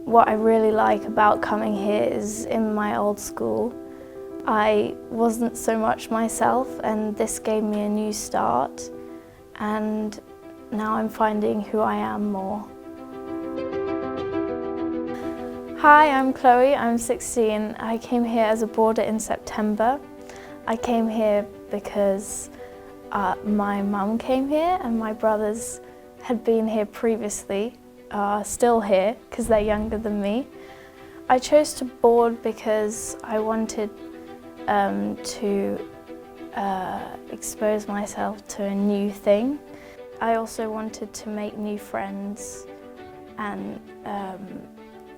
What I really like about coming here is in my old school, I wasn't so much myself, and this gave me a new start, and now I'm finding who I am more. Hi, I'm Chloe, I'm 16. I came here as a boarder in September. I came here because my mum came here and my brothers had been here previously, still here because they're younger than me. I chose to board because I wanted to expose myself to a new thing. I also wanted to make new friends and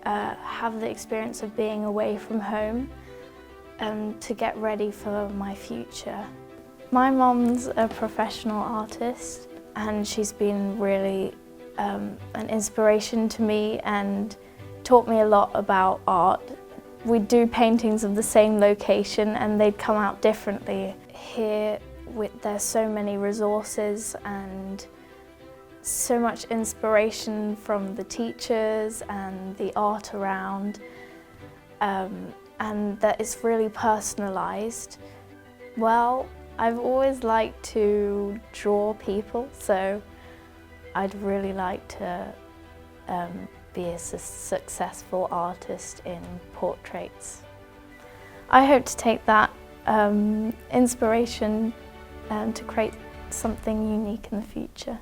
have the experience of being away from home to get ready for my future. My mum's a professional artist and she's been really an inspiration to me and taught me a lot about art. We'd do paintings of the same location and they'd come out differently. Here there's so many resources and so much inspiration from the teachers and the art around, and that it's really personalised. Well, I've always liked to draw people, so I'd really like to be a successful artist in portraits. I hope to take that inspiration to create something unique in the future.